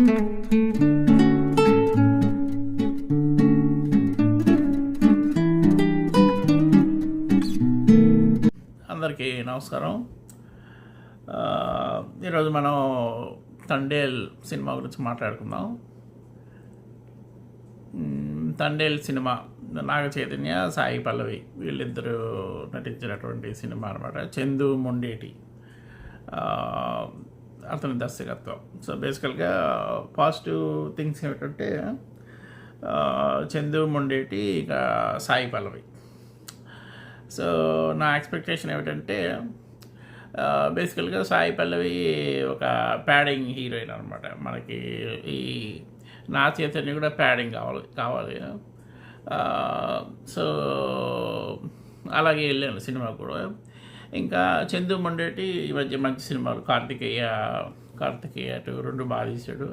అందరికీ నమస్కారం. ఈరోజు మనం తండేల్ సినిమా గురించి మాట్లాడుకుందాం. తండేల్ సినిమా నాగ చైతన్య, సాయి పల్లవి వీళ్ళిద్దరూ నటించినటువంటి సినిమా అనమాట. చందు మొండేటి అతని దర్శకత్వం. సో బేసికల్గా పాజిటివ్ థింగ్స్ ఏమిటంటే చందు మొండేటి ఇక సాయి పల్లవి. సో నా ఎక్స్పెక్టేషన్ ఏమిటంటే బేసికల్గా సాయి పల్లవి ఒక ప్యాడింగ్ హీరోయిన్ అనమాట. మనకి ఈ నా చైతన్య కూడా ప్యాడింగ్ కావాలి. సో అలాగే వెళ్ళాను సినిమా కూడా. ఇంకా చందు మొండేటి ఈ మధ్య మంచి సినిమాలు కార్తికేయ 2 బాగా తీశాడు.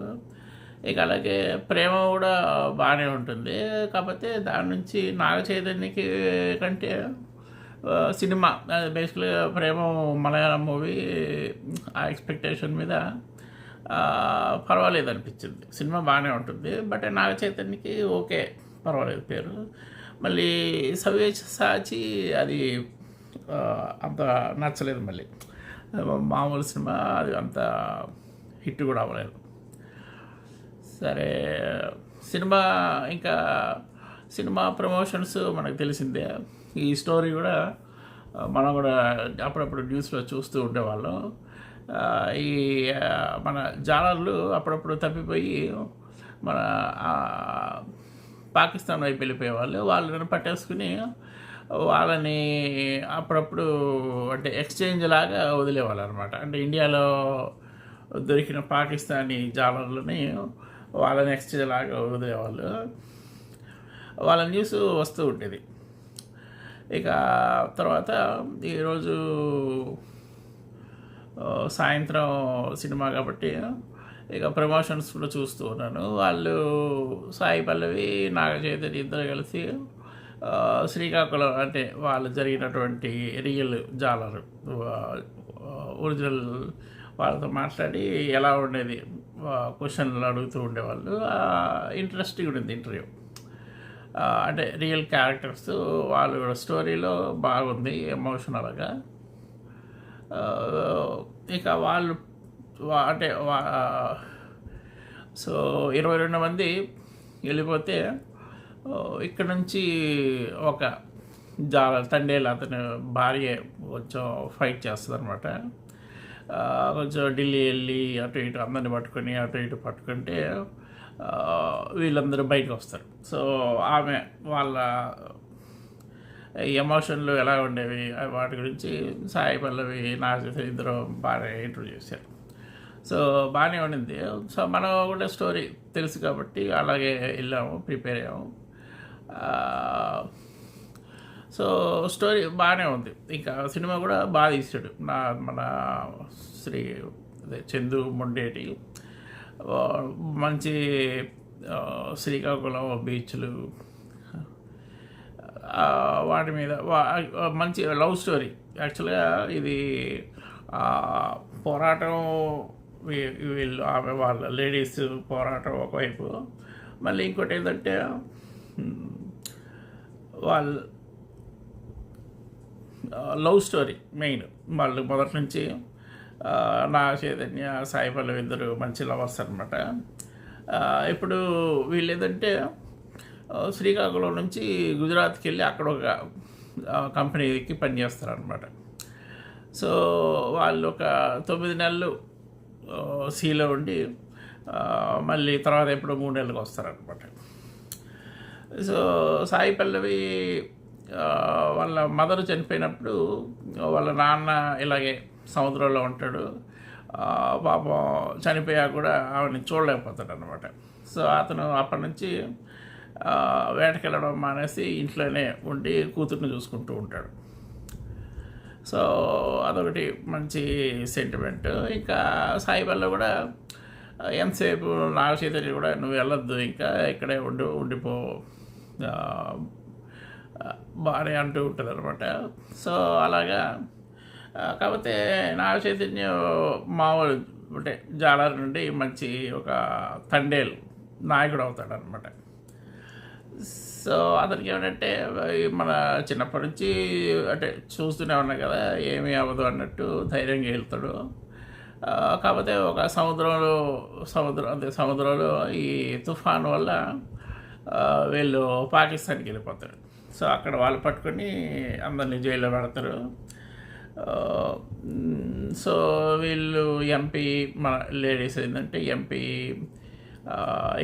ఇక అలాగే ప్రేమ కూడా బాగానే ఉంటుంది. కాకపోతే దాని నుంచి నాగ చైతన్యకి కంటే సినిమా బేసిక్గా ప్రేమ మలయాళం మూవీ ఆ ఎక్స్పెక్టేషన్ మీద పర్వాలేదు అనిపించింది. సినిమా బాగానే ఉంటుంది. బట్ నాగ చైతన్యకి ఓకే పర్వాలేదు పేరు. మళ్ళీ సవ్యసాచి అది అంత నచ్చలేదు. మళ్ళీ మామూలు సినిమా, అది అంత హిట్ కూడా అవ్వలేదు. సరే, సినిమా ప్రమోషన్స్ మనకు తెలిసిందే. ఈ స్టోరీ కూడా మనం కూడా అప్పుడప్పుడు న్యూస్లో చూస్తూ ఉండేవాళ్ళం. ఈ మన జాలర్లు అప్పుడప్పుడు తప్పిపోయి మన పాకిస్తాన్ వైపు వెళ్ళిపోయేవాళ్ళు. వాళ్ళని పట్టేసుకుని వాళ్ళని అప్పుడప్పుడు అంటే ఎక్స్చేంజ్ లాగా వదిలేవాళ్ళు అనమాట. అంటే ఇండియాలో దొరికిన పాకిస్తానీ జాలర్లని వాళ్ళని ఎక్స్చేంజ్ లాగా వదిలేవాళ్ళు. వాళ్ళ న్యూస్ వస్తూ ఉండేది. ఇక తర్వాత ఈరోజు సాయంత్రం సినిమా కాబట్టి ఇక ప్రమోషన్స్ కూడా చూస్తూ ఉన్నాను. వాళ్ళు సాయి పల్లవి, నాగ చైతన్య ఇద్దరు కలిసి శ్రీకాకుళం అంటే వాళ్ళు జరిగినటువంటి రియల్ జాలర్ ఒరిజినల్ వాళ్ళతో మాట్లాడి ఎలా ఉండేది క్వశ్చన్లు అడుగుతూ ఉండేవాళ్ళు. ఇంట్రెస్టింగ్ ఉండింది ఇంటర్వ్యూ. అంటే రియల్ క్యారెక్టర్స్ వాళ్ళు స్టోరీలో బాగుంది ఎమోషనల్గా. ఇక వాళ్ళు అంటే సో 22 మంది వెళ్ళిపోతే ఇక్కడ నుంచి ఒక తండేలు అతని భార్య కొంచెం ఫైట్ చేస్తుంది అనమాట. కొంచెం ఢిల్లీ వెళ్ళి అటు ఇటు అందరిని పట్టుకొని అటు ఇటు పట్టుకుంటే వీళ్ళందరూ బయటకు వస్తారు. సో ఆమె వాళ్ళ ఎమోషన్లు ఎలా ఉండేవి వాటి గురించి సాయి పల్లవి, నాగ చైతన్య ఇద్దరు బాగా ఇంటర్వ్యూ చేశారు. సో బాగానే ఉండింది. సో మనం కూడా స్టోరీ తెలుసు కాబట్టి అలాగే వెళ్ళాము, ప్రిపేర్ అయ్యాము. సో స్టోరీ బాగానే ఉంది. ఇంకా సినిమా కూడా బాగా తీసాడు మన చందు మొండేటి. మంచి శ్రీకాకుళం బీచ్లు, వాటి మీద మంచి లవ్ స్టోరీ. యాక్చువల్గా ఇది పోరాటం, వీళ్ళు ఆమె వాళ్ళ లేడీస్ పోరాటం ఒకవైపు, మళ్ళీ ఇంకోటి ఏంటంటే వాళ్ళ లవ్ స్టోరీ మెయిన్. వాళ్ళు మొదటి నుంచి నాగ చైతన్య, సాయి పల్లవి ఇద్దరు మంచి లవర్స్ అనమాట. ఇప్పుడు వీళ్ళు ఏంటంటే శ్రీకాకుళం నుంచి గుజరాత్కి వెళ్ళి అక్కడ ఒక కంపెనీకి పనిచేస్తారనమాట. సో వాళ్ళు ఒక 9 నెలలు సీలో ఉండి మళ్ళీ తర్వాత ఎప్పుడో 3 నెలలకు వస్తారనమాట. సో సాయి పల్లవి వాళ్ళ మదర్ చనిపోయినప్పుడు వాళ్ళ నాన్న ఇలాగే సముద్రంలో ఉంటాడు. పాపం చనిపోయాక కూడా ఆవిడని చూడలేకపోతాడు అనమాట. సో అతను అప్పటి నుంచి వేటకెళ్ళడం మానేసి ఇంట్లోనే ఉండి కూతుర్ని చూసుకుంటూ ఉంటాడు. సో అదొకటి మంచి సెంటిమెంట్. ఇంకా సాయి పల్లవి కూడా ఎంతసేపు నాగ చైతన్య కూడా నువ్వు వెళ్ళొద్దు, ఇంకా ఇక్కడే ఉండిపో బాగానే అంటూ ఉంటుంది అనమాట. సో అలాగా. కాకపోతే నాగ చైతన్య మామూలు అంటే జాలర్ నుండి మంచి ఒక తండేలు నాయకుడు అవుతాడు అనమాట. సో అతనికి ఏమిటంటే మన చిన్నప్పటి నుంచి అంటే చూస్తూనే ఉన్నాం కదా, ఏమీ అవ్వదు అన్నట్టు ధైర్యంగా వెళ్తాడు. కాకపోతే ఒక సముద్రంలో ఈ తుఫాన్ వల్ల వీళ్ళు పాకిస్తాన్కి వెళ్ళిపోతారు. సో అక్కడ వాళ్ళు పట్టుకొని అందరినీ జైల్లో పెడతారు. సో వీళ్ళు ఎంపీ మన లేడీస్ ఏంటంటే ఎంపీ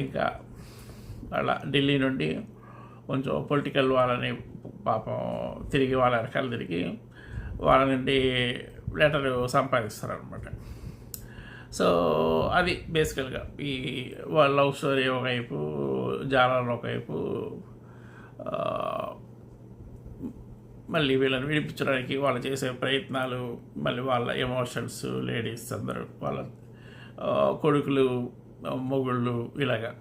ఇంకా అలా ఢిల్లీ నుండి కొంచెం పొలిటికల్ వాళ్ళని పాపం తిరిగి వాళ్ళ వెనకాల తిరిగి వాళ్ళ నుండి లెటరు సంపాదిస్తారనమాట. సో అది బేసికల్గా ఈ వాళ్ళ లవ్ స్టోరీ ఒకవైపు, జాలర్లో ఒకవైపు, మళ్ళీ వీళ్ళని విడిపించడానికి వాళ్ళు చేసే ప్రయత్నాలు, మళ్ళీ వాళ్ళ ఎమోషన్స్, లేడీస్ అందరూ వాళ్ళ కొడుకులు, మొగుళ్ళు, ఇలాగా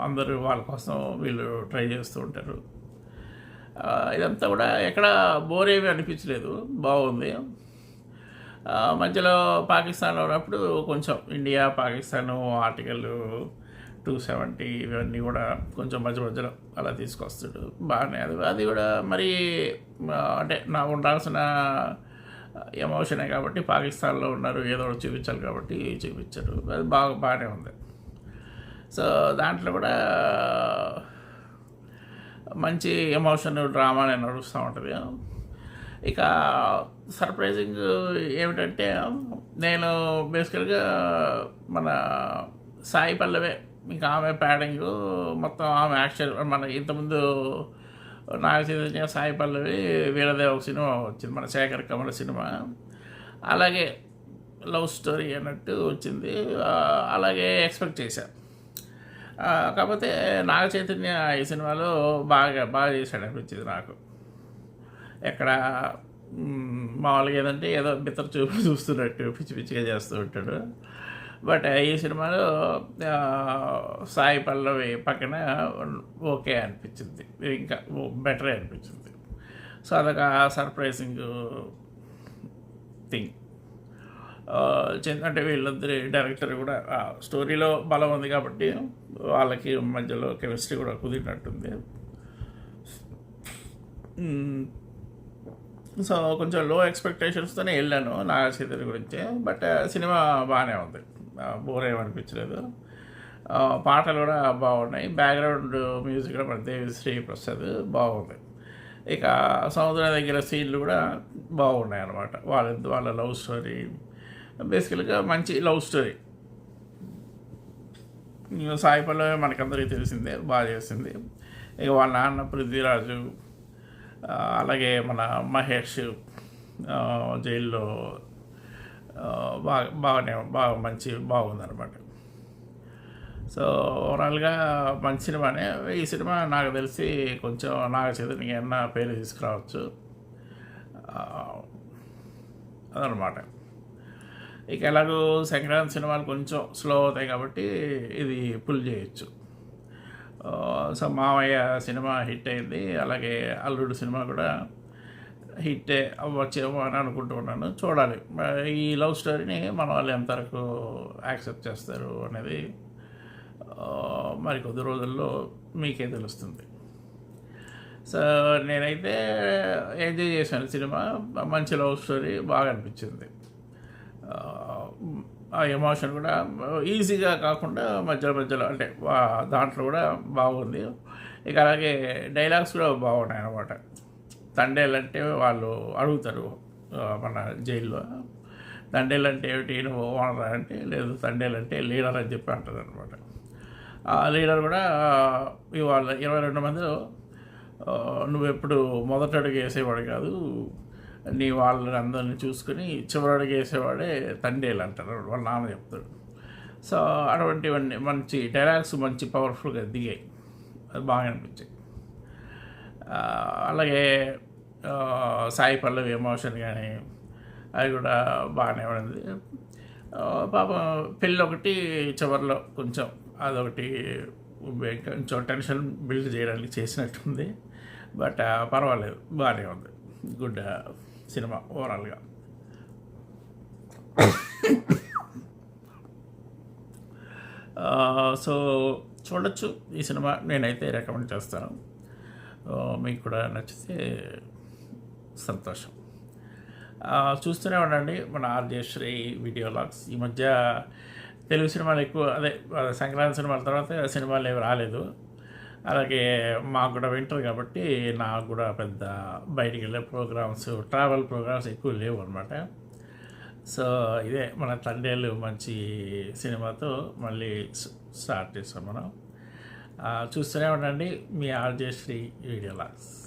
అందరూ వాళ్ళ కోసం వీళ్ళు ట్రై చేస్తూ ఉంటారు. ఇదంతా కూడా ఎక్కడ బోర్ ఏమీ అనిపించలేదు, బాగుంది. మధ్యలో పాకిస్తాన్లో ఉన్నప్పుడు కొంచెం ఇండియా పాకిస్తాన్ ఆర్టికల్ 270 ఇవన్నీ కూడా కొంచెం మధ్యలో అలా తీసుకొస్తాడు, బాగానే. అది కూడా మరి అంటే నాకు ఉండాల్సిన ఎమోషనే కాబట్టి పాకిస్తాన్లో ఉన్నారు, ఏదో ఒకటి చూపించాలి కాబట్టి చూపించారు. అది బాగానే ఉంది. సో దాంట్లో కూడా మంచి ఎమోషన్ డ్రామానే నడుస్తూ ఉంటుంది. ఇక సర్ప్రైజింగ్ ఏమిటంటే నేను బేసికల్గా మన సాయి పల్లవే, ఇంకా ఆమె ప్యాడింగ్ మొత్తం, ఆమె యాక్షన్. మన ఇంతకుముందు నాగ చైతన్య, సాయి పల్లవి, వీళ్ళదే ఒక సినిమా వచ్చింది, మన శేఖర్ కమల సినిమా, అలాగే లవ్ స్టోరీ అన్నట్టు వచ్చింది. అలాగే ఎక్స్పెక్ట్ చేశాను. కాకపోతే నాగ చైతన్య ఈ సినిమాలో బాగా చేశాడు అనిపించింది నాకు. ఎక్కడ మామూలుగా ఏదంటే ఏదో బిత్తర చూపు చూస్తున్నట్టు పిచ్చిగా చేస్తూ ఉంటాడు. బట్ ఈ సినిమాలో సాయి పల్లవి పక్కన ఓకే అనిపించింది, ఇంకా బెటరే అనిపించింది. సో అదొక సర్ప్రైజింగ్ థింగ్. అంటే వీళ్ళందరి డైరెక్టర్ కూడా స్టోరీలో బలం ఉంది కాబట్టి వాళ్ళకి మధ్యలో కెమిస్ట్రీ కూడా కుదిరినట్టుంది. సో కొంచెం లో ఎక్స్పెక్టేషన్స్తోనే వెళ్ళాను నాగ చైతన్య గురించి. బట్ సినిమా బాగానే ఉంది, బోర్ ఏమనిపించలేదు. పాటలు కూడా బాగున్నాయి, బ్యాక్గ్రౌండ్ మ్యూజిక్ కూడా మన దేవిశ్రీ ప్రసాద్ బాగుంది. ఇక సముద్రం దగ్గర సీన్లు కూడా బాగున్నాయి అన్నమాట. వాళ్ళ లవ్ స్టోరీ బేసికల్గా మంచి లవ్ స్టోరీ. సాయి పల్లవి మనకందరికీ తెలిసిందే, బాగా చేసింది. ఇక వాళ్ళ నాన్న పృథ్వీరాజు, అలాగే మన మహేష్ జైల్లో బాగుందన్నమాట. సో ఓవరాల్గా మంచి సినిమానే. ఈ సినిమా నాకు తెలిసి కొంచెం నాగ చైతన్య అన్న పేరు తీసుకురావచ్చు అదనమాట. ఇక ఎలాగో సంక్రాంతి సినిమాలు కొంచెం స్లో అవుతాయి కాబట్టి ఇది పుల్ చేయొచ్చు. సో మామయ్య సినిమా హిట్ అయింది, అలాగే అల్లుడు సినిమా కూడా హిట్టే అవ్వచ్చేమో అని అనుకుంటున్నాను. చూడాలి ఈ లవ్ స్టోరీని మన వాళ్ళు ఎంతవరకు యాక్సెప్ట్ చేస్తారు అనేది మరి కొద్ది రోజుల్లో మీకే తెలుస్తుంది. సో నేనైతే ఎంజాయ్ చేశాను సినిమా, మంచి లవ్ స్టోరీ, బాగా అనిపించింది. ఆ ఎమోషన్ కూడా ఈజీగా కాకుండా మధ్యలో అంటే దాంట్లో కూడా బాగుంది. ఇక అలాగే డైలాగ్స్ కూడా బాగున్నాయి అన్నమాట. తండేలు అంటే వాళ్ళు అడుగుతారు మన జైల్లో, తండేలు అంటే ఏమిటి, నువ్వు ఓనరా అంటే, లేదు తండేలు అంటే లీడర్ అని చెప్పి అంటుంది అనమాట. ఆ లీడర్ కూడా ఇవాళ 22 మందిలో నువ్వు ఎప్పుడు మొదటి అడుగు వేసేవాడు కాదు, నీ వాళ్ళని అందరినీ చూసుకుని చివరి అడుగు వేసేవాడే తండేలు అంటారు వాళ్ళ నాన్న చెప్తాడు. సో అటువంటివన్నీ మంచి డైలాగ్స్ మంచి పవర్ఫుల్గా దిగాయి, అది బాగా అనిపించాయి. అలాగే సాయి పల్లవి ఎమోషన్ కానీ అది కూడా బాగానే ఉంది. పాపం పెళ్ళి ఒకటి చివరిలో కొంచెం అదొకటి కొంచెం టెన్షన్ బిల్డ్ చేయడానికి చేసినట్టుంది. బట్ పర్వాలేదు, బాగానే ఉంది, గుడ్ సినిమా ఓవరాల్గా. సో చూడొచ్చు ఈ సినిమా, నేనైతే రికమెండ్ చేస్తాను. మీకు కూడా నచ్చితే సంతోషం. చూస్తూనే ఉండండి మన ఆర్జేశ్రీ వీడియో లాగ్స్. ఈ మధ్య తెలుగు సినిమాలు ఎక్కువ, అదే సంక్రాంతి సినిమాల తర్వాత సినిమాలు ఏమి రాలేదు. అలాగే మాకు కూడా వింటర్ కాబట్టి నాకు కూడా పెద్ద బయటికి వెళ్ళే ప్రోగ్రామ్స్, ట్రావెల్ ప్రోగ్రామ్స్ ఎక్కువ లేవు అనమాట. సో ఇదే మన తండేలు మంచి సినిమాతో మళ్ళీ స్టార్ట్ చేస్తాం మనం. చూస్తూనే ఉండండి మీ ఆర్జేశ్రీ వీడియో లాగ్స్.